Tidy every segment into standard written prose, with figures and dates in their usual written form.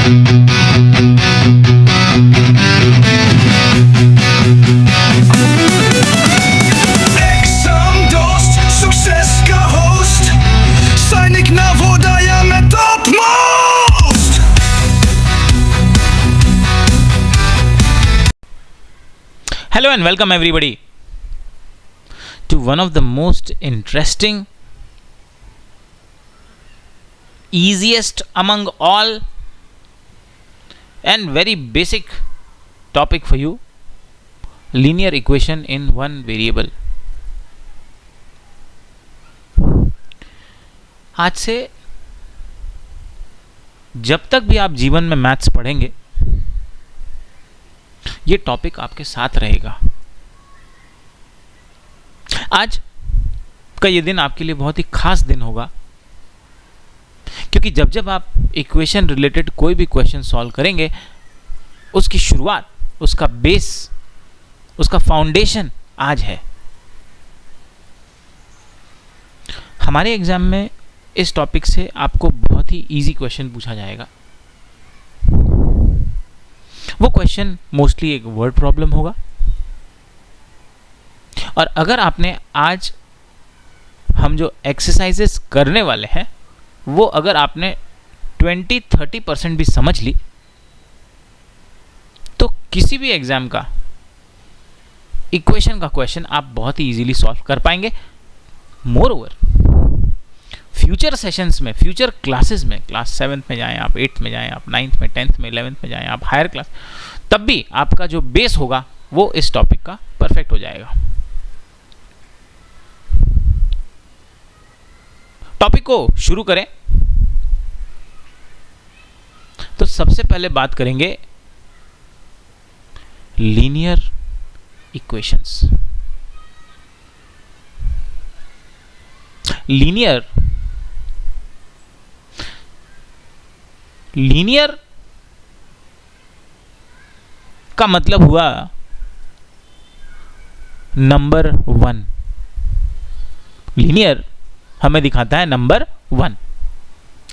Hello and welcome everybody to one of the most interesting, easiest among all and very basic topic for you, linear equation in one variable. आज से जब तक भी आप जीवन में मैथ्स पढ़ेंगे ये टॉपिक आपके साथ रहेगा। आज का ये दिन आपके लिए बहुत ही खास दिन होगा, क्योंकि जब जब आप इक्वेशन रिलेटेड कोई भी क्वेश्चन सॉल्व करेंगे उसकी शुरुआत, उसका बेस, उसका फाउंडेशन आज है। हमारे एग्जाम में इस टॉपिक से आपको बहुत ही इजी क्वेश्चन पूछा जाएगा। वो क्वेश्चन मोस्टली एक वर्ड प्रॉब्लम होगा, और अगर आपने आज हम जो एक्सरसाइजेस करने वाले हैं वो अगर आपने 20-30% भी समझ ली तो किसी भी एग्जाम का इक्वेशन का क्वेश्चन आप बहुत ही इजीली सॉल्व कर पाएंगे। मोर ओवर फ्यूचर सेशंस में, फ्यूचर क्लासेस में, क्लास 7th में जाएं आप, 8th में जाएं आप, 9th में, 10th में, 11th में जाएं आप, हायर क्लास, तब भी आपका जो बेस होगा वो इस टॉपिक का परफेक्ट हो जाएगा। टॉपिक को शुरू करें तो सबसे पहले बात करेंगे लीनियर इक्वेशंस। लीनियर का मतलब हुआ नंबर 1। लीनियर हमें दिखाता है नंबर 1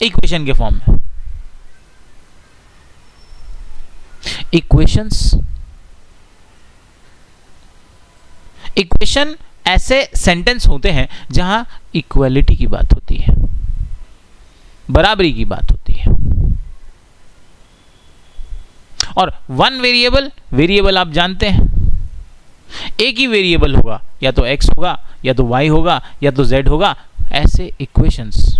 इक्वेशन के फॉर्म में। इक्वेशन ऐसे सेंटेंस होते हैं जहां इक्वालिटी की बात होती है, बराबरी की बात होती है। और वन वेरिएबल आप जानते हैं, एक ही वेरिएबल होगा, या तो x होगा, या तो y होगा, या तो z होगा। ऐसे इक्वेशंस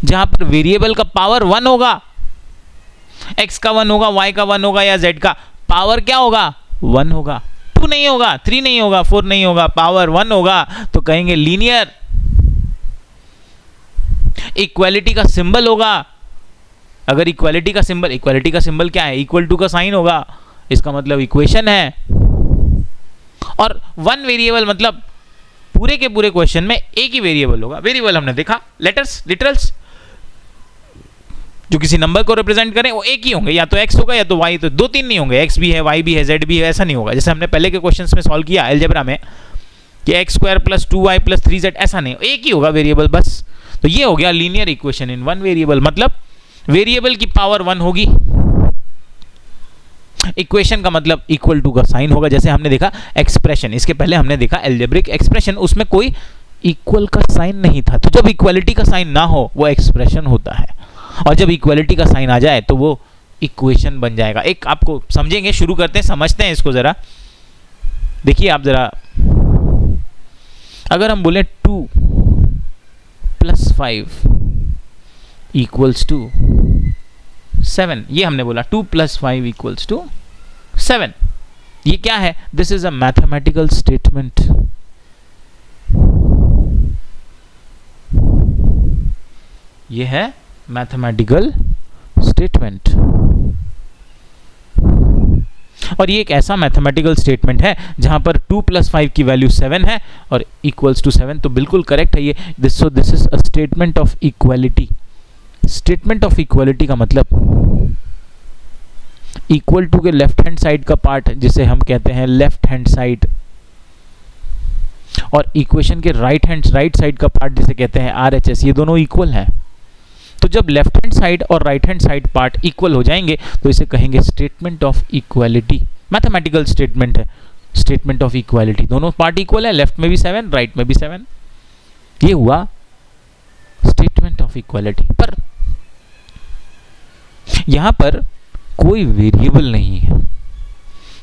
जहां पर वेरिएबल का पावर 1 होगा, x का 1 होगा, y का 1 होगा, या z का पावर क्या होगा? 1 होगा। 2 नहीं होगा, 3 नहीं होगा, 4 नहीं होगा, पावर 1 होगा, तो कहेंगे लीनियर। इक्वालिटी का सिंबल होगा, अगर इक्वालिटी का सिंबल क्या है? इक्वल टू का साइन होगा, इसका मतलब इक्वेशन है। और वन वेरिएबल मतलब पूरे के पूरे क्वेश्चन में एक ही वेरिएबल होगा। वेरिएबल हमने देखा, लिटरल्स जो किसी नंबर को रिप्रेजेंट करें वो एक ही होंगे, या तो x होगा या तो y, तो 2-3 नहीं होंगे, x भी है, y भी है, z भी है, ऐसा नहीं होगा। जैसे हमने पहले के क्वेश्चंस में सॉल्व किया अलजेब्रा में कि x² + 2y + 3z, ऐसा नहीं, एक ही होगा वेरिएबल बस। तो ये हो गया linear equation in one variable, मतलब वेरिएबल की पावर 1 होगी। इक्वेशन का मतलब इक्वल टू का साइन होगा। जैसे हमने देखा एक्सप्रेशन, इसके पहले हमने देखा एल्जेब्रिक एक्सप्रेशन, उसमें कोई इक्वल का साइन नहीं था। तो जब इक्वलिटी का साइन ना हो वो एक्सप्रेशन होता है, और जब इक्वलिटी का साइन आ जाए तो वो इक्वेशन बन जाएगा। एक आपको समझेंगे, शुरू करते हैं, समझते हैं इसको जरा। देखिए आप जरा, अगर हम बोले 2 + 5 = 7, ये हमने बोला 2 + 5 = 7, ये क्या है? This is a mathematical statement. ये है मैथमेटिकल स्टेटमेंट, और ये एक ऐसा मैथमेटिकल स्टेटमेंट है जहां पर 2 + 5 की वैल्यू 7 है और = 7, तो बिल्कुल करेक्ट है ये। This is a statement of equality. Statement of equality का मतलब इक्वल टू के लेफ्ट हैंड साइड का पार्ट जिसे हम कहते हैं लेफ्ट हैंड साइड, और इक्वेशन के राइट साइड का पार्ट जिसे कहते हैं RHS, ये दोनों इक्वल हैं। तो जब लेफ्ट हैंड साइड और right hand side part equal हो जाएंगे तो इसे कहेंगे statement of equality. Mathematical statement है, स्टेटमेंट ऑफ इक्वालिटी। दोनों पार्ट इक्वल है, लेफ्ट में भी 7 राइट में भी 7, ये हुआ स्टेटमेंट ऑफ इक्वालिटी। पर यहां पर कोई वेरिएबल नहीं है,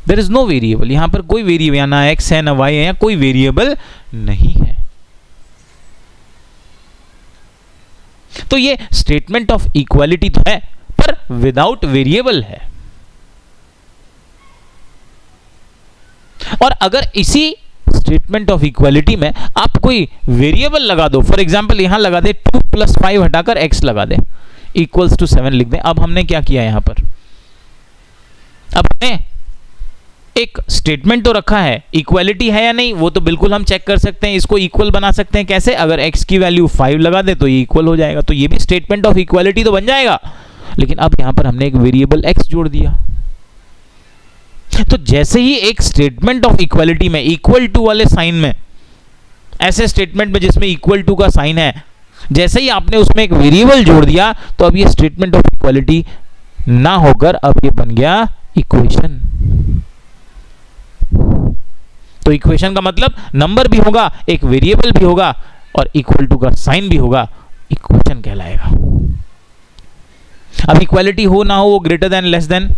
देयर इज नो वेरिएबल। यहां पर कोई वेरिएबल, या ना एक्स है ना वाई है, या कोई वेरिएबल नहीं है। तो ये स्टेटमेंट ऑफ इक्वालिटी तो है पर विदाउट वेरिएबल है। और अगर इसी स्टेटमेंट ऑफ इक्वालिटी में आप कोई वेरिएबल लगा दो, फॉर एग्जांपल यहां लगा दे 2 + 5 हटाकर x लगा दे, इक्वल्स टू 7 लिख दें। अब हमने क्या किया यहां पर, अब हमने एक स्टेटमेंट तो रखा है, इक्वालिटी है या नहीं वो तो बिल्कुल हम चेक कर सकते हैं। इसको इक्वल बना सकते हैं कैसे, अगर x की वैल्यू 5 लगा दे तो ये इक्वल हो जाएगा, तो ये भी स्टेटमेंट ऑफ इक्वालिटी तो बन जाएगा। लेकिन अब यहां पर हमने एक वेरिएबल x जोड़ दिया, तो जैसे ही एक स्टेटमेंट ऑफ इक्वालिटी में इक्वल टू वाले साइन में, ऐसे स्टेटमेंट में जिसमें इक्वल टू का साइन है, जैसे ही आपने उसमें एक वेरिएबल जोड़ दिया तो अब ये स्टेटमेंट ऑफ इक्वालिटी ना होकर अब ये बन गया इक्वेशन। तो इक्वेशन का मतलब नंबर भी होगा, एक वेरिएबल भी होगा और इक्वल टू का साइन भी होगा, इक्वेशन कहलाएगा। अब इक्वालिटी हो ना हो, वो ग्रेटर देन लेस देन,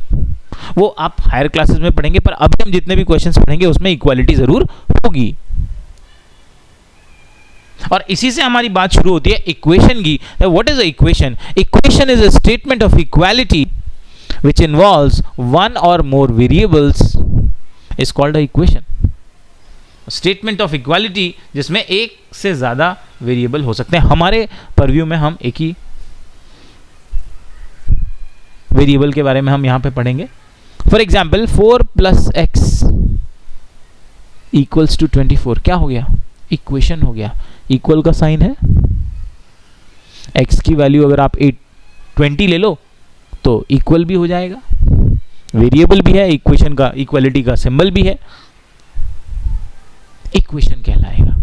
वो आप हायर क्लासेस में पढ़ेंगे, पर अभी हम जितने भी क्वेश्चंस पढ़ेंगे उसमें इक्वालिटी जरूर होगी। और इसी से हमारी बात शुरू होती है इक्वेशन की। What is a equation? Equation is a statement of equality which involves one or more variables is called a equation. Statement of equality जिसमें एक से ज्यादा वेरिएबल हो सकते हैं। हमारे परव्यू में हम एक ही वेरिएबल के बारे में हम यहां पे पढ़ेंगे। For example 4 + x equals to 24, क्या हो गया? इक्वेशन हो गया। इक्वल का साइन है, x की वैल्यू अगर आप 20 ले लो तो इक्वल भी हो जाएगा, वेरिएबल भी है, इक्वेशन का, इक्वालिटी का सिंबल भी है, इक्वेशन कहलाएगा।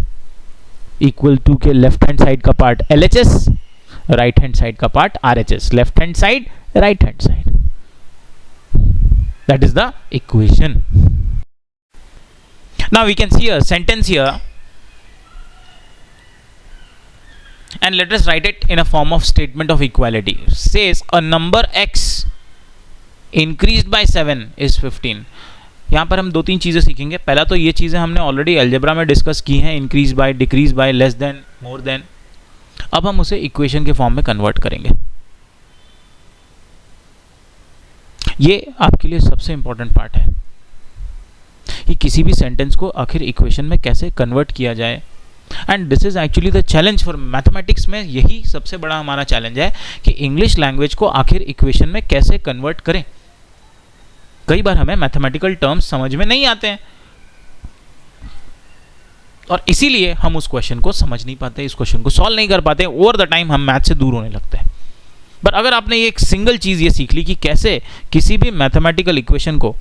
इक्वल टू के लेफ्ट हैंड साइड का part LHS, right hand side का part RHS, left hand side, right hand side, that is the equation. Now we can see a sentence here and let us write it in a form of statement of equality. Says a number x increased by 7 is 15. यहाँ पर हम 2-3 चीज़ें सीखेंगे। पहला तो ये चीज़ें हमने ऑलरेडी अलजेब्रा में डिस्कस की हैं, increase by, decrease by, less than, more than. अब हम उसे इक्वेशन के फॉर्म में कन्वर्ट करेंगे। ये आपके लिए सबसे इंपॉर्टेंट पार्ट है कि किसी भी सेंटेंस को आखिर इक्वेशन में कैसे कन्वर्ट किया जाए। And this is actually the challenge for mathematics में, यही सबसे बड़ा हमारा चैलेंज है कि इंग्लिश लैंग्वेज को आखिर इक्वेशन में कैसे कन्वर्ट करें। कई बार हमें मैथमेटिकल टर्म्स समझ में नहीं आते हैं और इसीलिए हम उस क्वेश्चन को समझ नहीं पाते, इस क्वेश्चन को सॉल्व नहीं कर पाते, ओवर द टाइम हम मैथ से दूर होने लगते हैं। पर अगर आपने ये एक सिंगल चीज़ ये सीख ली कि कैसे किसी भी मैथमेटिकल इक्वेशन को,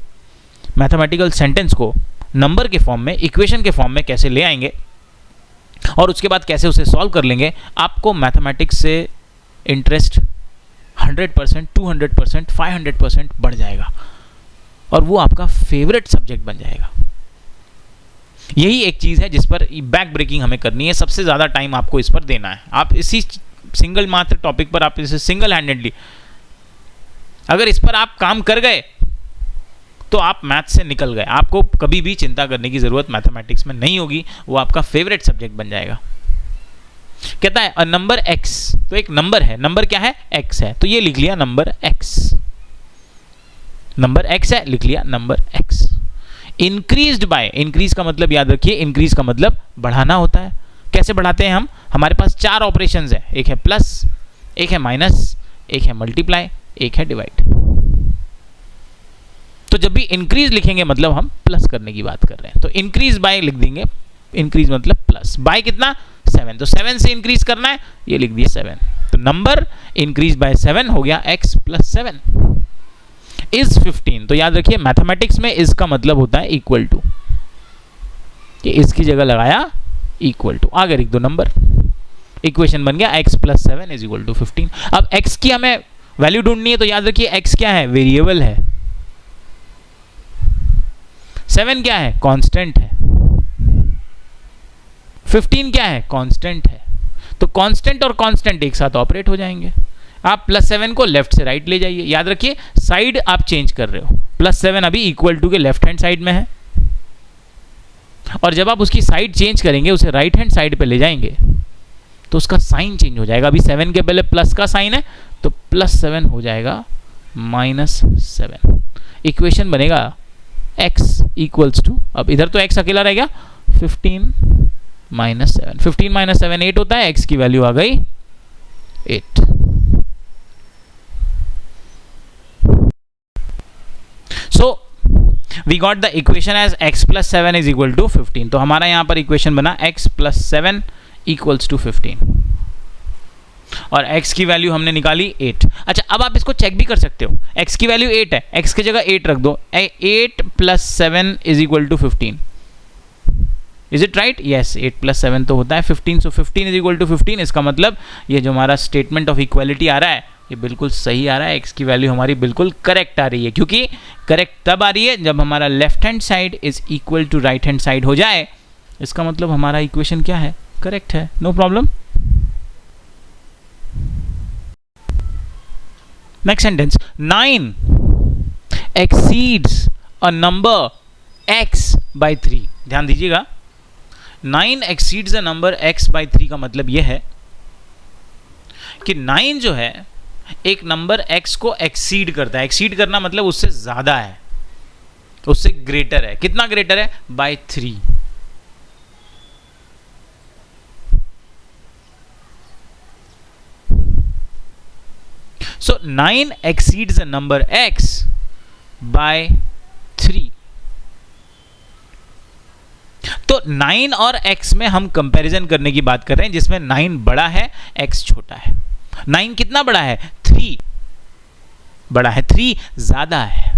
मैथमेटिकल सेंटेंस को नंबर के फॉर्म में, इक्वेशन के फॉर्म में कैसे ले आएंगे और उसके बाद कैसे उसे सॉल्व कर लेंगे, आपको मैथमेटिक्स से इंटरेस्ट 100%, 200%, 500% बढ़ जाएगा और वो आपका फेवरेट सब्जेक्ट बन जाएगा। यही एक चीज़ है जिस पर बैक ब्रेकिंग हमें करनी है, सबसे ज़्यादा टाइम आपको इस पर देना है। आप इसी सिंगल मात्र टॉपिक पर आप इसे सिंगल हैंडेडली अगर इस पर आप काम कर गए तो आप मैथ से निकल गए, आपको कभी भी चिंता करने की जरूरत मैथमेटिक्स में नहीं होगी, वो आपका फेवरेट सब्जेक्ट बन जाएगा। कहता है अ नंबर x, तो एक नंबर है, नंबर क्या है? x है, तो ये लिख लिया नंबर x, नंबर x है, लिख लिया number x। Increased by, increase का मतलब याद रखिए, इंक्रीज का मतलब बढ़ाना होता है। कैसे बढ़ाते हैं हम? हमारे पास 4 ऑपरेशंस है, एक है प्लस, एक है माइनस, एक है मल्टीप्लाई, एक है डिवाइड। तो जब भी इंक्रीज लिखेंगे मतलब हम प्लस करने की बात कर रहे हैं, तो इंक्रीज बाय लिख देंगे, इंक्रीज मतलब प्लस, बाय कितना? 7, तो 7 से इंक्रीज करना है, ये लिख दिया 7, तो नंबर इंक्रीज बाय 7 हो गया x + 7 इज 15। तो याद रखिए मैथमेटिक्स में इज का मतलब होता है इक्वल टू, कि इसकी जगह लगाया इक्वल टू, आगे लिख दो नंबर, इक्वेशन बन गया x plus 7 is equal to 15। अब x की हमें वैल्यू ढूंढनी है, तो याद रखिए x क्या है, वेरिएबल है, 7 क्या है, कांस्टेंट है, 15 क्या है, कांस्टेंट है। तो कांस्टेंट और कांस्टेंट एक साथ ऑपरेट हो जाएंगे। आप प्लस 7 को लेफ्ट से राइट ले जाइए, याद रखिए साइड आप चेंज कर रहे हो, प्लस 7 अभी इक्वल टू के लेफ्ट हैंड साइड में है, और जब आप उसकी साइड चेंज करेंगे, उसे राइट हैंड साइड पे ले जाएंगे, तो उसका साइन चेंज हो जाएगा। अभी 7 के पहले प्लस का साइन है, तो प्लस 7 हो जाएगा माइनस 7। इक्वेशन बनेगा x इक्वल्स टू, अब इधर तो x अकेला रह गया, 15 माइनस 7, 15 माइनस 7 8 होता है, x की वैल्यू आ गई 8। So we got the equation as x plus 7 is equal to 15। तो हमारा यहां पर इक्वेशन बना x प्लस 7 इक्वल्स टू 15, और x की वैल्यू हमने निकाली 8। अच्छा, अब आप इसको चेक भी कर सकते हो, x की वैल्यू 8 है, x की जगह 8 रख दो, 8 plus 7 is equal to 15। Is it right? Yes, 8 plus 7 तो होता है 15। So 15 is equal to 15। इसका मतलब ये जो हमारा स्टेटमेंट ऑफ इक्वालिटी आ रहा है, ये बिल्कुल सही आ रहा है, x की वैल्यू हमारी बिल्कुल करेक्ट आ रही है, क्योंकि करेक्ट तब आ रही है जब हमारा left hand side is equal to right hand side हो जाए। इसका मतलब हमारा इक्वेशन क्या है, करेक्ट है, no problem. Next sentence, 9 exceeds a number x by 3। ध्यान दीजिएगा, 9 exceeds a number x by 3 का मतलब यह है कि 9 जो है एक नंबर x को एक्सीड करता है। एक्सीड करना मतलब उससे ज्यादा है, उससे ग्रेटर है। कितना ग्रेटर है? Bye 3। So 9 exceeds the number x by 3। तो 9 और x में हम कंपैरिजन करने की बात कर रहे हैं, जिसमें 9 बड़ा है, x छोटा है। 9 कितना बड़ा है? 3 बड़ा है, 3 ज्यादा है।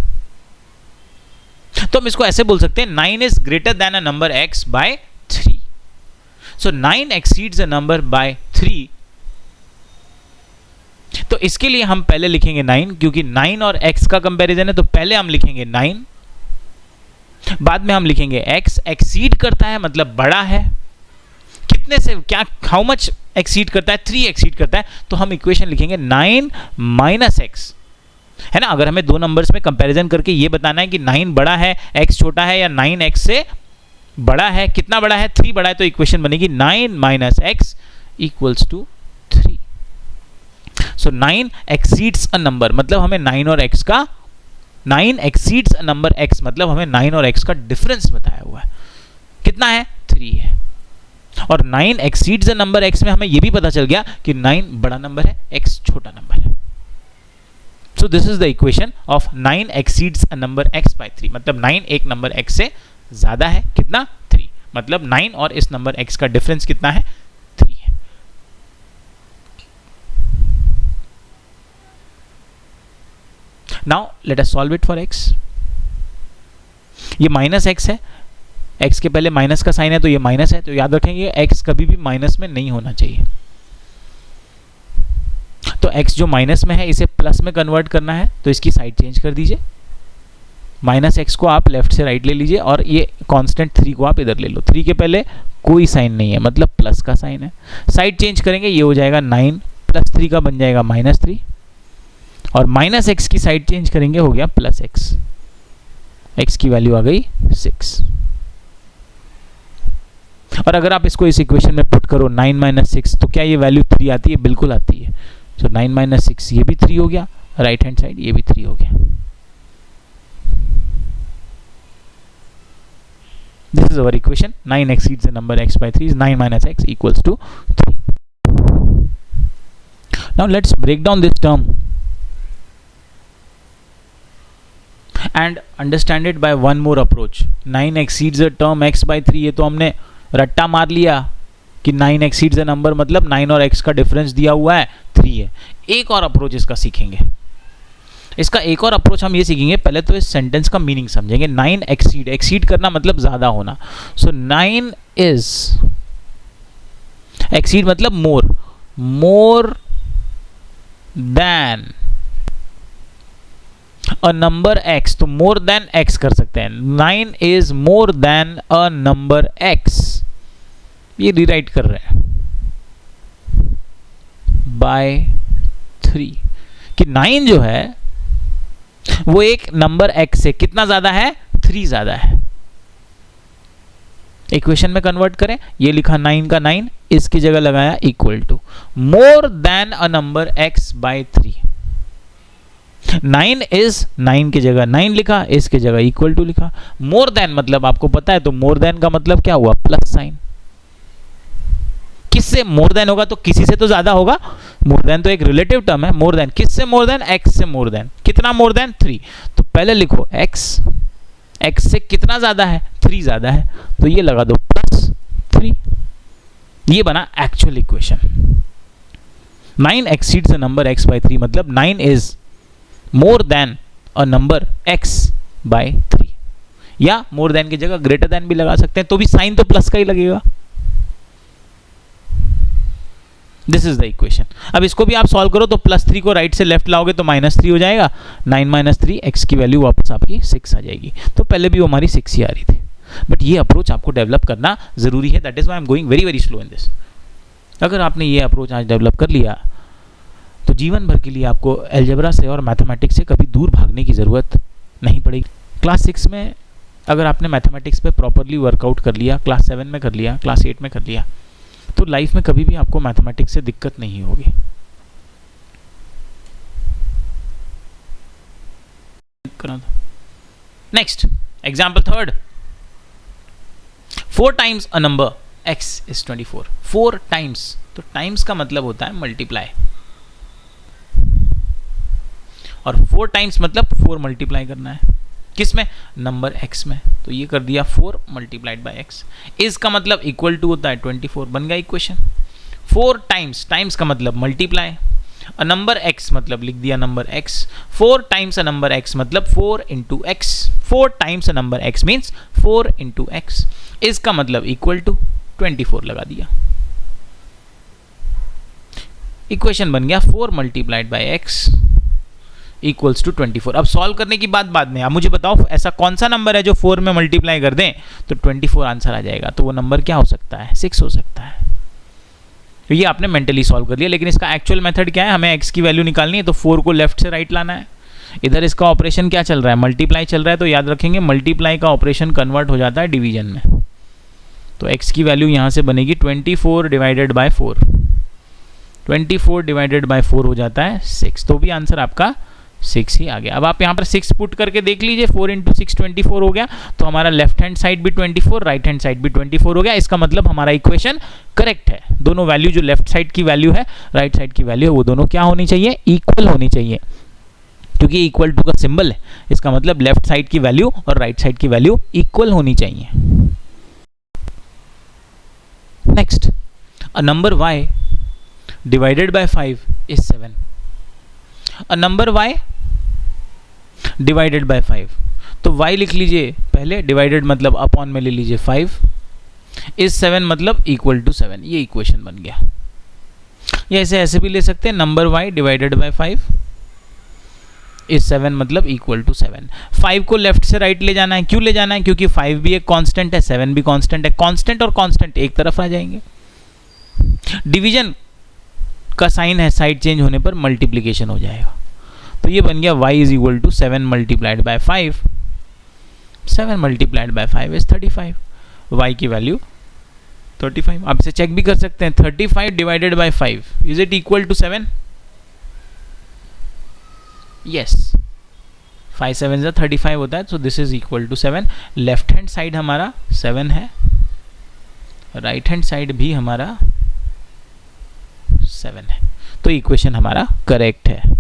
तो हम इसको ऐसे बोल सकते हैं, 9 is greater than a number x by 3। So 9 exceeds a number by 3। तो इसके लिए हम पहले लिखेंगे 9, क्योंकि 9 और x का कंपैरिजन है, तो पहले हम लिखेंगे 9, बाद में हम लिखेंगे x। एक्सीड करता है मतलब बड़ा है, कितने से, क्या, हाउ मच एक्सीड करता है? 3 एक्सीड करता है। तो हम इक्वेशन लिखेंगे 9 माइनस x, है ना। अगर हमें दो नंबर्स में कंपैरिजन करके ये बताना है कि 9 बड़ा है, x छोटा है, या 9 x से बड़ा है, कितना बड़ा है? 3 बड़ा है, तो इक्वेशन बनेगी 9 minus x equals to 3। So 9 exceeds a number, मतलब हमें 9 और x का, 9 एक्सीड्स अ नंबर x मतलब हमें 9 और x का डिफरेंस बताया हुआ है। कितना है? 3 है। और 9 एक्सीड्स अ नंबर x में हमें यह भी पता चल गया कि 9 बड़ा नंबर है, x छोटा नंबर है। So this is the equation of 9 exceeds a number x by 3। मतलब 9 एक नंबर x से ज्यादा है, कितना? 3। मतलब 9 और इस नंबर x का डिफरेंस कितना है? 3 है। Now let us solve it for x। ये माइनस x है, x के पहले माइनस का साइन है, तो ये माइनस है, तो याद रखेंगे x कभी भी माइनस में नहीं होना चाहिए। तो x जो माइनस में है इसे प्लस में कन्वर्ट करना है, तो इसकी साइड चेंज कर दीजिए। माइनस x को आप लेफ्ट से राइट ले लीजिए, और ये कांस्टेंट 3 को आप इधर ले लो। 3 के पहले कोई साइन नहीं है, मतलब प्लस का साइन है। साइड चेंज करेंगे, ये हो जाएगा 9 प्लस 3 का बन जाएगा माइनस 3, और माइनस x की साइड चेंज करेंगे, हो गया प्लस x। x की वैल्यू आ गई 6। और अगर आप इसको इस इक्वेशन में पुट करो 9 माइनस 6, तो क्या ये वैल्यू 3 आती है? बिल्कुल आती है। तो 9 माइनस 6 ये भी 3 हो गया, राइट हैंड साइड ये भी 3 हो गया। This is our equation. 9 exceeds the number x by 3 is 9 minus x equals to 3. Now let's break down this term and understand it by one more approach. 9 exceeds the term x by 3, ये तो हमने रट्टा मार लिया कि 9 exceeds the number मतलब 9 और x का डिफरेंस दिया हुआ है 3 है। एक और अप्रोच इसका सीखेंगे। इसका एक और अप्रोच हम ये सीखेंगे, पहले तो इस सेंटेंस का मीनिंग समझेंगे। 9 एक्सीड, एक्सीड करना मतलब ज्यादा होना। सो 9 इज एक्सीड मतलब more, more than a number X, तो मोर देन एक्स कर सकते हैं। 9 is more than a number X, ये रिराइट कर रहे हैं बाय 3 कि 9 जो है वो एक नंबर एक्स से कितना ज्यादा है, 3 ज्यादा है। इक्वेशन में कन्वर्ट करें, ये लिखा 9 का 9, इसकी जगह लगाया equal to more than a number x by 3। 9 is 9 की जगह 9 लिखा, इसकी जगह इक्वल टू लिखा। मोर देन मतलब आपको पता है, तो मोर देन का मतलब क्या हुआ, प्लस साइन। किससे मोर देन होगा, तो किसी से तो ज्यादा होगा। मोर देन तो एक रिलेटिव टर्म है। मोर देन किससे मोर देन, एक्स से मोर देन। कितना मोर देन, 3। तो पहले लिखो एक्स, एक्स से कितना ज्यादा है, 3 ज्यादा है, तो ये लगा दो प्लस 3। ये बना actual equation. 9 exceeds a number x by 3 मतलब 9 is more than a number x by 3, या मोर देन की जगह ग्रेटर देन भी लगा सकते हैं, तो भी साइन तो प्लस का ही लगेगा। This is the equation. अब इसको भी आप सॉल्व करो तो +3 को राइट से लेफ्ट लाओगे तो -3 हो जाएगा। 9 - 3 x की वैल्यू वापस आपकी 6 आ जाएगी। तो पहले भी वो हमारी 6 ही आ रही थी, बट ये अप्रोच आपको डेवलप करना जरूरी है। That is why I am going very very slow in this. अगर आपने ये अप्रोच आज डेवलप कर लिया तो जीवन भर के लिए आपको अलजेब्रा से और मैथमेटिक्स से कभी दूर भागने की ज़रूरत नहीं पड़ेगी। क्लास 6 में अगर आपने मैथमेटिक्स पे प्रॉपरली वर्कआउट कर लिया, क्लास 7 में कर लिया, क्लास 8 में कर लिया, तो लाइफ में कभी भी आपको मैथमेटिक्स से दिक्कत नहीं होगी। Next example third. 4 times a number x is 24। 4 times, तो टाइम्स का मतलब होता है मल्टीप्लाई, और 4 टाइम्स मतलब 4 मल्टीप्लाई करना है। किस में, नंबर x में। तो ये कर दिया 4 मल्टीप्लाइड बाय x। इस का मतलब इक्वल टू होता है 24, बन गया इक्वेशन। 4 टाइम्स, टाइम्स का मतलब मल्टीप्लाई, अ नंबर x मतलब लिख दिया नंबर x। 4 टाइम्स अ नंबर x मतलब 4 इंटू एक्स। 4 टाइम्स अ number x means 4 into x. इसका मतलब इक्वल टू 24 लगा दिया। इक्वेशन बन गया 4 multiplied by x equals to 24। अब सॉल्व करने की बात बाद में। आप मुझे बताओ ऐसा कौन सा नंबर है जो 4 में मल्टीप्लाई कर दें तो 24 आंसर आ जाएगा। तो वो नंबर क्या हो सकता है, 6 हो सकता है। तो ये आपने मेंटली सॉल्व कर लिया, लेकिन इसका एक्चुअल मेथड क्या है, हमें x की वैल्यू निकालनी है, तो 4 को लेफ्ट से राइट लाना है। इधर इसका ऑपरेशन क्या चल रहा है, मल्टीप्लाई चल रहा है, तो याद रखेंगे मल्टीप्लाई का ऑपरेशन कन्वर्ट हो जाता है डिवीजन में। तो x की वैल्यू यहाँ से बनेगी 24 डिवाइडेड बाय 4। 24 डिवाइडेड बाय 4 हो जाता है 6, तो भी आंसर आपका 6 ही आ गया। अब आप यहाँ पर 6 पुट करके देख लीजिए, 4 इंटू 6 24 हो गया। तो हमारा लेफ्ट हैंड साइड भी 24, राइट हैंड साइड भी 24 हो गया। इसका मतलब हमारा इक्वेशन करेक्ट है। दोनों वैल्यू, जो लेफ्ट साइड की वैल्यू है, राइट साइड की वैल्यू है, वो दोनों क्या होनी चाहिए, इक्वल होनी चाहिए, क्योंकि इक्वल टू का सिंबल है। इसका मतलब लेफ्ट साइड की वैल्यू और राइट साइड की वैल्यू इक्वल होनी चाहिए। Next, a number y divided by 5 is 7। A number y divided by 5, तो y लिख लीजिए पहले, डिवाइडेड मतलब अपॉन में ले लीजिए 5, इज 7 मतलब इक्वल टू 7। ये इक्वेशन बन गया। ये ऐसे भी ले सकते हैं, number y divided by 5 is 7 मतलब इक्वल टू 7। 5 को लेफ्ट से राइट ले जाना है। क्यों ले जाना है, क्योंकि 5 भी एक कांस्टेंट है, 7 भी कांस्टेंट है। कांस्टेंट और कांस्टेंट एक तरफ आ जाएंगे। डिवीजन का साइन है, साइड चेंज होने पर मल्टीप्लीकेशन हो जाएगा। तो ये बन गया y is equal to 7 multiplied by 5। 7 multiplied by 5 is 35। y की वैल्यू 35। आप इसे चेक भी कर सकते हैं, 35 divided by 5 is it equal to 7? Yes, 5 7 जा 35 होता है, so this is equal to 7। Left hand side हमारा 7 है, राइट हैंड साइड भी हमारा 7 है, तो इक्वेशन हमारा करेक्ट है।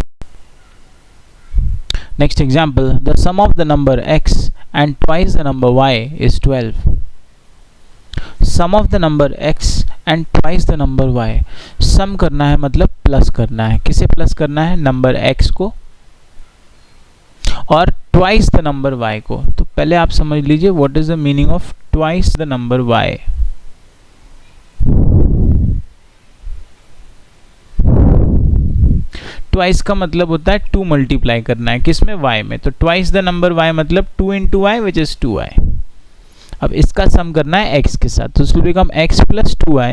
Next example, the sum of the number x and twice the number y is 12। Sum of the number x and twice the number y, sum करना है मतलब प्लस करना है। किसे प्लस करना है, नंबर x को और ट्वाइस द नंबर y को। तो पहले आप समझ लीजिए what is the meaning of twice the number y। Twice का मतलब होता है 2 मल्टीप्लाई करना है, किस में, y में, तो ट्वाइस द नंबर y मतलब 2 into Y which is 2y। अब इसका सम करना है x के साथ, तो इसको become x plus 2y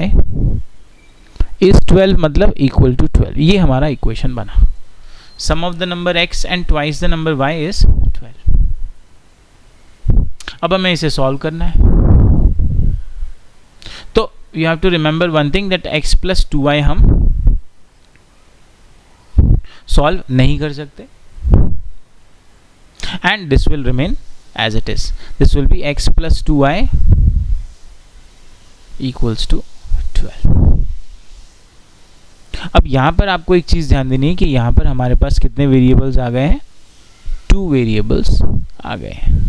is 12 मतलब इक्वल टू 12। ये हमारा इक्वेशन बना, sum of the number x and twice the number y is 12। अब हमें इसे सॉल्व करना है, तो you have to remember one thing that x plus 2y हम सॉल्व नहीं कर सकते, and this will remain as it is, this will be x plus 2y equals to 12। अब यहां पर आपको एक चीज ध्यान देनी है कि यहां पर हमारे पास कितने वेरिएबल्स आ गए हैं, 2 वेरिएबल्स आ गए हैं।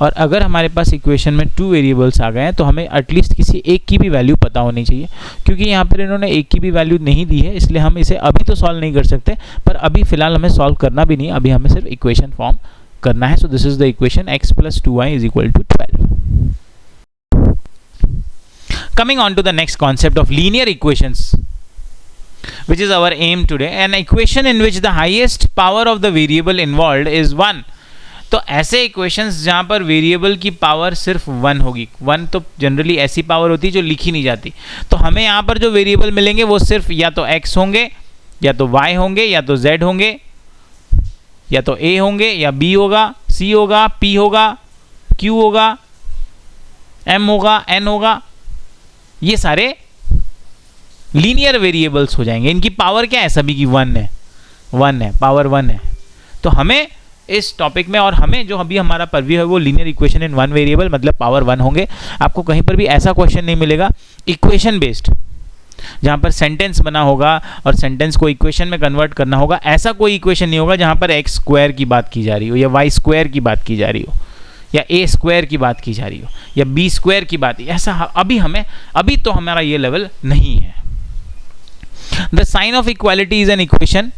और अगर हमारे पास इक्वेशन में 2 वेरिएबल्स आ गए हैं तो हमें एटलीस्ट किसी एक की भी वैल्यू पता होनी चाहिए, क्योंकि यहाँ पर इन्होंने एक की भी वैल्यू नहीं दी है, इसलिए हम इसे अभी तो सॉल्व नहीं कर सकते, पर अभी फिलहाल हमें सॉल्व करना भी नहीं, अभी हमें सिर्फ इक्वेशन फॉर्म करना है। So this is the equation x plus 2y is equal to 12। Coming on to the next concept of linear equations, which is our aim today, an equation in which the highest power of the variable involved is 1। तो ऐसे equations जहां पर variable की power सिर्फ 1 होगी, 1 तो generally ऐसी power होती है जो लिखी नहीं जाती, तो हमें यहां पर जो वेरिएबल मिलेंगे वो सिर्फ या तो x होंगे, या तो y होंगे, या तो z होंगे, या तो a होंगे, या b होगा, c होगा, p होगा, q होगा, m होगा, n होगा। ये सारे लीनियर वेरिएबल्स हो जाएंगे, इनकी पावर क्या है, सभी की 1 है, 1 है, पावर 1 है। तो हमें इस टॉपिक में, और हमें जो अभी हमारा परव्यू है वो लीनियर इक्वेशन इन 1 वेरिएबल मतलब पावर 1 होंगे। आपको कहीं पर भी ऐसा क्वेश्चन नहीं मिलेगा इक्वेशन बेस्ड जहां पर सेंटेंस बना होगा और सेंटेंस को इक्वेशन में कन्वर्ट करना होगा, ऐसा कोई इक्वेशन नहीं होगा जहां पर एक्स स्क्वायर की बात की जा रही हो, या वाई स्क्वायर की बात की जा रही हो, या ए स्क्वायर की बात की जा रही हो, या बी स्क्वायर की बात, ऐसा अभी तो हमारा ये लेवल नहीं है। The sign of equality is an equation.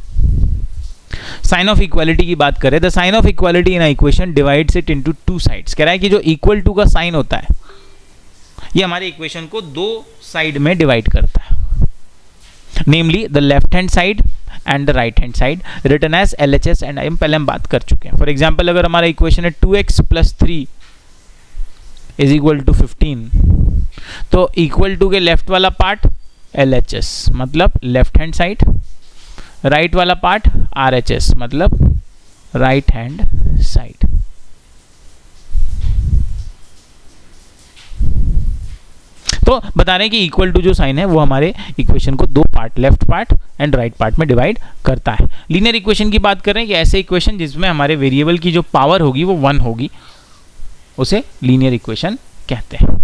Sign of equality की बात करें, the sign of equality in equation divides it into 2 sides. कह रहा है कि जो इक्वल टू का साइन होता है ये हमारे इक्वेशन को 2 साइड में डिवाइड करता है, namely the left hand side and the right hand side, written as LHS and IM, पहले हम बात कर चुके हैं। फॉर एग्जाम्पल अगर हमारा इक्वेशन है 2x plus 3 is equal to 15, तो इक्वल टू के लेफ्ट वाला पार्ट LHS मतलब लेफ्ट हैंड साइड, राइट वाला पार्ट RHS मतलब राइट हैंड साइड। तो बता रहे हैं कि इक्वल टू जो साइन है वो हमारे इक्वेशन को 2 part, left part and right part में डिवाइड करता है। लीनियर इक्वेशन की बात कर रहे हैं कि ऐसे इक्वेशन जिसमें हमारे वेरिएबल की जो पावर होगी वो 1 होगी, उसे लीनियर इक्वेशन कहते हैं।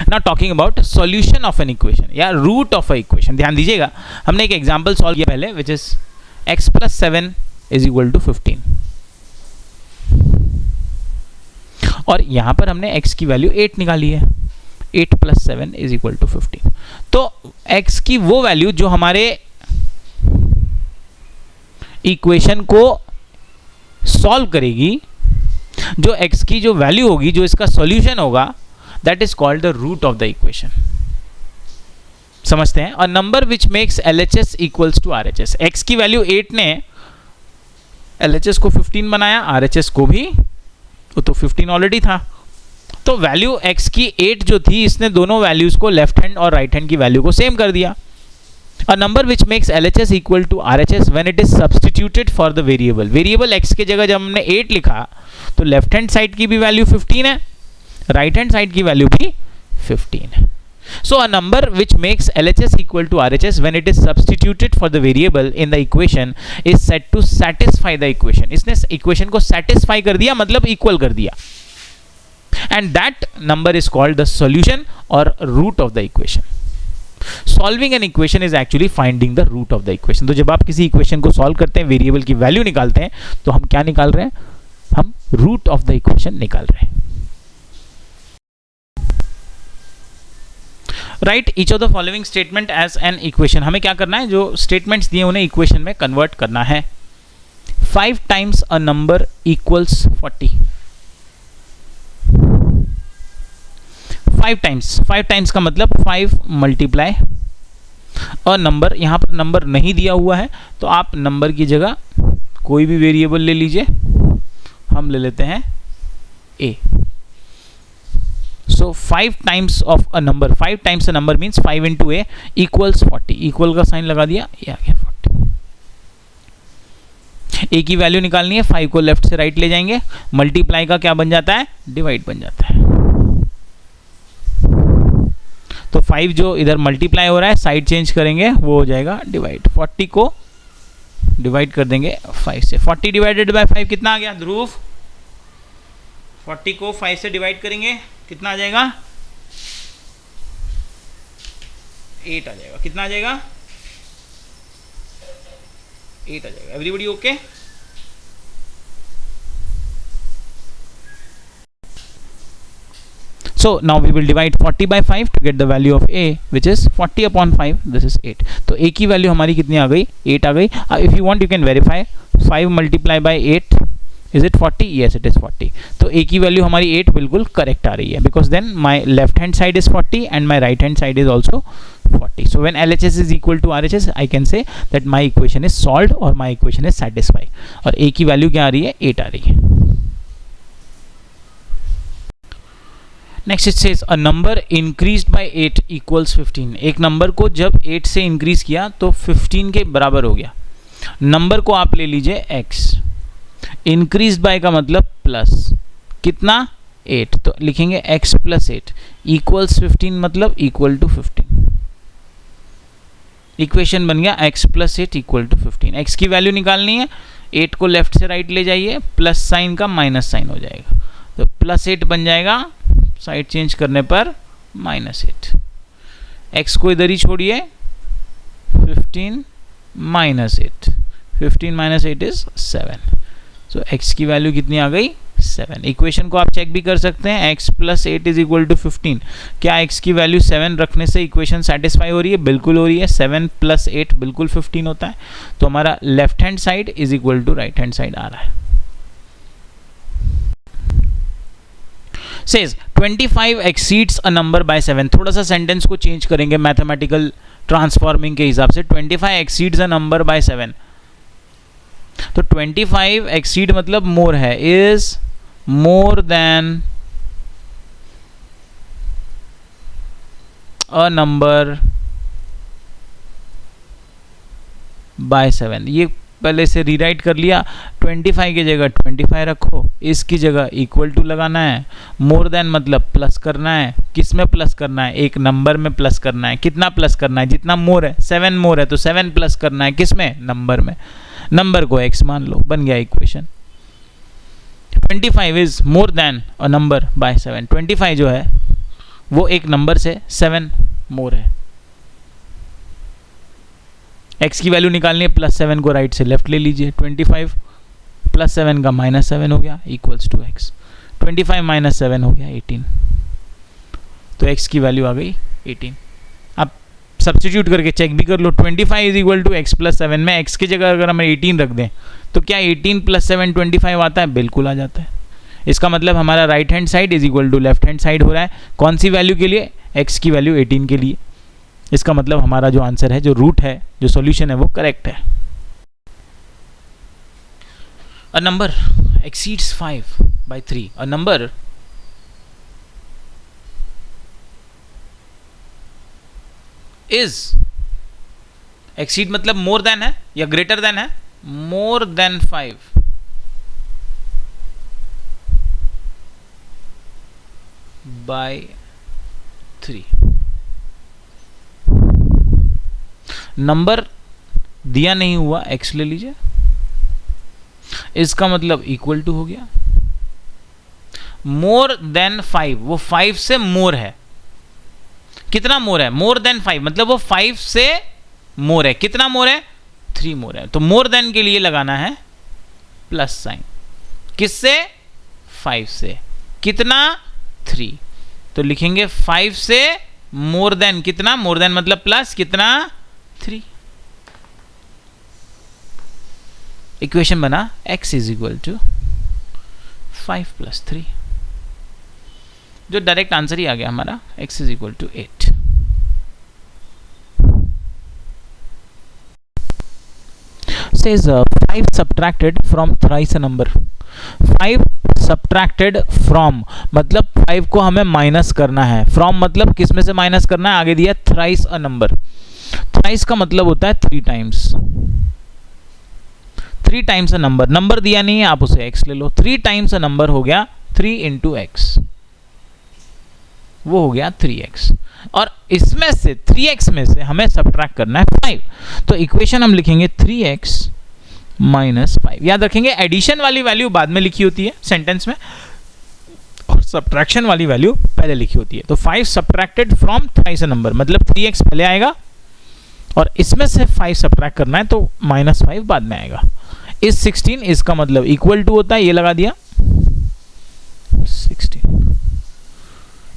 Now talking about solution of an equation या रूट ऑफ अ इक्वेशन, ध्यान दीजिएगा, हमने एक एग्जांपल सॉल्व किया पहले which is x plus 7 is equal to 15, और यहां पर हमने x की वैल्यू 8 निकाली है, 8 प्लस 7 इज इक्वल टू 15। तो x की वो वैल्यू जो हमारे इक्वेशन को सॉल्व करेगी, जो x की जो वैल्यू होगी, जो इसका सॉल्यूशन होगा, that is called the root of the equation. समझते हैं। और number which makes LHS equals to RHS, x की वैल्यू 8 ने LHS को 15 बनाया, RHS को भी, तो 15 ऑलरेडी था, तो वैल्यू x की 8 जो थी, इसने दोनों वैल्यूज को लेफ्ट हैंड और राइट हैंड की वैल्यू को सेम कर दिया। A number which makes LHS equal to RHS when it is substituted for the variable, variable x के जगह जब हमने 8 लिखा तो लेफ्ट हैंड साइड की भी वैल्यू 15 है, राइट हैंड साइड की वैल्यू भी 15 है। So a number which makes LHS equal to RHS when it is substituted for the variable in the equation is said to satisfy the equation. इसने equation को satisfy कर दिया मतलब equal कर दिया, and that number is called the solution or root of the equation. Solving an equation is actually finding the root of the equation. तो जब आप किसी equation को solve करते हैं, variable की value निकालते हैं, तो हम क्या निकाल रहे हैं, हम root of the equation निकाल रहे हैं। Write each of the following statement as an equation, हमें क्या करना है, जो स्टेटमेंट्स दिए उन्हें इक्वेशन में कन्वर्ट करना है। 5 times a number equals 40, 5 times का मतलब 5 मल्टीप्लाई अ नंबर, यहाँ पर नंबर नहीं दिया हुआ है तो आप नंबर की जगह कोई भी वेरिएबल ले लीजिए। हम ले लेते हैं a। So 5 times of a number, 5 times a number means 5 into A equals 40। Equal का साइन लगा दिया, ये आ गया 40। ए की वैल्यू निकालनी है, 5 को लेफ्ट से राइट ले जाएंगे, मल्टीप्लाई का क्या बन जाता है, डिवाइड बन जाता है। तो 5 जो इधर मल्टीप्लाई हो रहा है, साइड चेंज करेंगे, वो हो जाएगा डिवाइड। 40 को डिवाइड कर देंगे 5 से। 40 डिवाइडेड बाय 5 कितना आ गया ध्रुव? 40 को 5 से डिवाइड करेंगे, कितना आ जाएगा? 8 आ जाएगा। कितना आ जाएगा? 8 आ जाएगा। Everybody okay? So now we will divide 40 by 5 to get the value of a, which is 40 upon 5. This is 8. तो a की वैल्यू हमारी कितनी आ गई? 8 आ गई। If you want you can verify 5 multiply by 8, is it 40? Yes, it is 40. तो a की value हमारी 8 बिल्कुल करेक्ट आ रही है, because then my left hand side is 40 and my right hand side is also 40. So when LHS is equal to RHS, I can say that my equation is solved or my equation is satisfied. और a की value क्या आ रही है? 8 आ रही है। Next it says a number increased by 8 equals 15। एक number को जब 8 से इंक्रीज किया तो 15 के बराबर हो गया। नंबर को आप ले लीजिए x, इंक्रीज्ड बाय का मतलब प्लस, कितना? 8, तो लिखेंगे x प्लस 8 इक्वल्स 15, मतलब इक्वल टू 15। इक्वेशन बन गया x plus 8 equal to 15। x की वैल्यू निकालनी है, 8 को लेफ्ट से राइट ले जाइए, प्लस साइन का माइनस साइन हो जाएगा, तो प्लस 8 बन जाएगा, साइड चेंज करने पर माइनस 8। x को इधर ही छोड़िए, 15 minus 8, 15 minus 8 is 7। So x की वैल्यू कितनी आ गई? 7। इक्वेशन को आप चेक भी कर सकते हैं, x plus 8 is equal to 15। क्या x की वैल्यू 7 रखने से इक्वेशन सेटिस्फाई हो रही है? बिल्कुल हो रही है। 7 प्लस 8 बिल्कुल 15 होता है। तो हमारा left hand side is equal to right hand side आ रहा है। Says 25 exceeds a number by 7। थोड़ा सा सेंटेंस को चेंज करेंगे मैथमेटिकल ट्रांसफॉर्मिंग के हिसाब से। 25 exceeds a number by 7, तो 25 exceed मतलब मोर है, is more than a number by 7। ये पहले से रीराइट कर लिया, 25 की जगह 25 रखो, इसकी जगह इक्वल टू लगाना है, मोर देन मतलब प्लस करना है। किस में प्लस करना है? एक नंबर में प्लस करना है। कितना प्लस करना है? जितना मोर है, 7 मोर है तो 7 प्लस करना है। किस में? नंबर में। नंबर को x मान लो, बन गया equation. 25 is more than a number by 7। 25 जो है वो एक नंबर से 7 मोर है। x की वैल्यू निकालनी है, प्लस 7 को राइट से लेफ्ट ले लीजिए। 25 प्लस 7 का माइनस 7 हो गया, इक्वल्स टू x। 25 माइनस 7 हो गया 18, तो x की वैल्यू आ गई 18। अब सब्स्टिट्यूट करके चेक भी कर लो, 25 is equal to x plus 7 में x की जगह अगर हम 18 रख दें तो क्या 18 प्लस 7 25 आता है? बिल्कुल आ जाता है। इसका मतलब हमारा right hand side is equal to left hand side हो रहा है। कौन सी वैल्यू के लिए? x की वैल्यू 18 के लिए। इसका मतलब हमारा जो आंसर है, जो रूट है, जो सॉल्यूशन है, वो करेक्ट है। A number exceeds 5 by 3। A number is, exceed मतलब मोर देन है या ग्रेटर देन है? More than 5 by 3। नंबर दिया नहीं हुआ, x ले लीजिए, इसका मतलब इक्वल टू हो गया। मोर देन 5, वो 5 से मोर है। कितना मोर है? मोर देन 5 मतलब वो 5 से मोर है। कितना मोर है? 3 मोर है। तो मोर देन के लिए लगाना है प्लस साइन। किससे? 5 से। कितना? 3। तो लिखेंगे 5 से मोर देन कितना? मोर देन मतलब प्लस कितना? 3। इक्वेशन बना x is equal to 5 plus 3, जो डायरेक्ट आंसर ही आ गया हमारा, x is equal to 8। says 5 subtracted from thrice a number. 5 subtracted from मतलब 5 को हमें माइनस करना है. from मतलब किस में से माइनस करना है, आगे दिया thrice a number. thrice का मतलब होता है 3 times. 3 times a number. Number दिया नहीं है, आप उसे x ले लो. 3 times a number हो गया 3 into x, वो हो गया 3x. और इसमें से 3x में से हमें सब्ट्रैक्ट करना है 5. तो इक्वेशन हम लिखेंगे 3x माइनस 5. याद रखेंगे एडिशन वाली वैल्यू बाद में लिखी होती है सेंटेंस में, और सब्ट्रैक्शन वाली वैल्यू पहले लिखी होती है. तो 5 subtracted from thrice a number मतलब 3x पहले आएगा, और इसमें से 5 सब्ट्रैक्ट करना है तो माइनस 5 बाद में आएगा. इस 16 इसका मतलब इक्वल टू होता है, ये लगा दिया 16.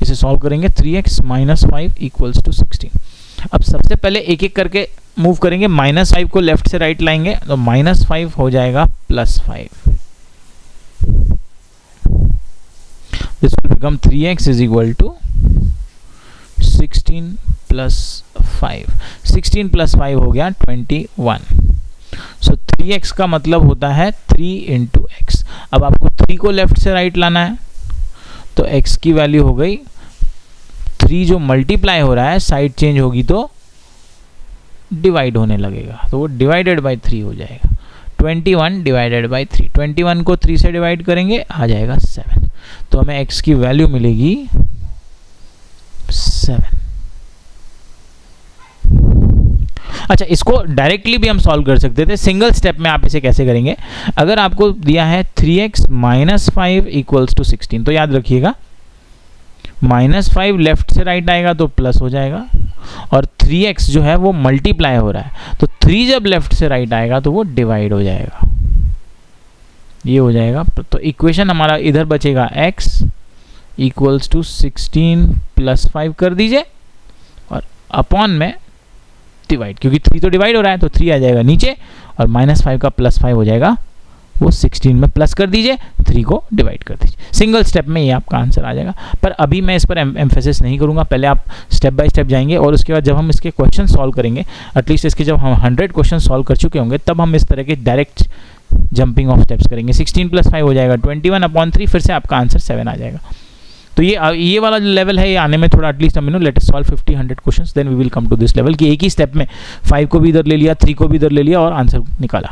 इसे सॉल्व करेंगे 3x माइनस 5 इक्वल्स टू 16. अब सबसे पहले एक एक करके मूव करेंगे. माइनस 5 को लेफ्ट से राइट लाएंगे तो माइनस 5 हो जाएगा plus 5. This will become 3x is equal to 16 plus 5. 16 plus 5 हो गया 21. सो 3x का मतलब होता है 3 इंटू एक्स. अब आपको 3 को लेफ्ट से राइट लाना है तो x की वैल्यू हो गई 3, जो मल्टीप्लाई हो रहा है साइड चेंज होगी तो डिवाइड होने लगेगा, तो वो डिवाइडेड बाई 3 हो जाएगा. 21 डिवाइडेड बाई 3. 21 को 3 से डिवाइड करेंगे आ जाएगा 7. तो हमें x की वैल्यू मिलेगी 7. अच्छा, इसको डायरेक्टली भी हम सॉल्व कर सकते थे. सिंगल स्टेप में आप इसे कैसे करेंगे, अगर आपको दिया है 3x माइनस 5 इक्वल्स टू 16, तो याद रखिएगा माइनस 5 लेफ्ट से राइट आएगा तो प्लस हो जाएगा, और 3x जो है वो मल्टीप्लाई हो रहा है तो 3 जब लेफ्ट से राइट आएगा तो वो डिवाइड हो जाएगा, ये हो जाएगा. तो इक्वेशन हमारा इधर बचेगा x इक्वल्स टू 16 प्लस 5 कर दीजिए, और अपॉन में डिवाइड, क्योंकि 3 तो डिवाइड हो रहा है तो 3 आ जाएगा नीचे, और माइनस 5 का प्लस 5 हो जाएगा, वो 16 में प्लस कर दीजिए, 3 को डिवाइड कर दीजिए. सिंगल स्टेप में ये आपका आंसर आ जाएगा. पर अभी मैं इस पर एम्फेसिस नहीं करूंगा, पहले आप स्टेप बाय स्टेप जाएंगे, और उसके बाद जब हम इसके क्वेश्चन सॉल्व करेंगे, एटलीस्ट इसके जब हम 100 क्वेश्चन सॉल्व कर चुके होंगे, तब हम इस तरह के डायरेक्ट जंपिंग ऑफ स्टेप्स करेंगे. 16 प्लस 5 हो जाएगा 21/3, फिर से आपका आंसर 7 आ जाएगा. तो ये वाला जो लेवल है, ये आने में थोड़ा एटलीस्ट हम let us solve 50-100 questions, then we will come to this level कि एक ही स्टेप में 5 को भी इधर ले लिया, 3 को भी इधर ले लिया और आंसर निकाला.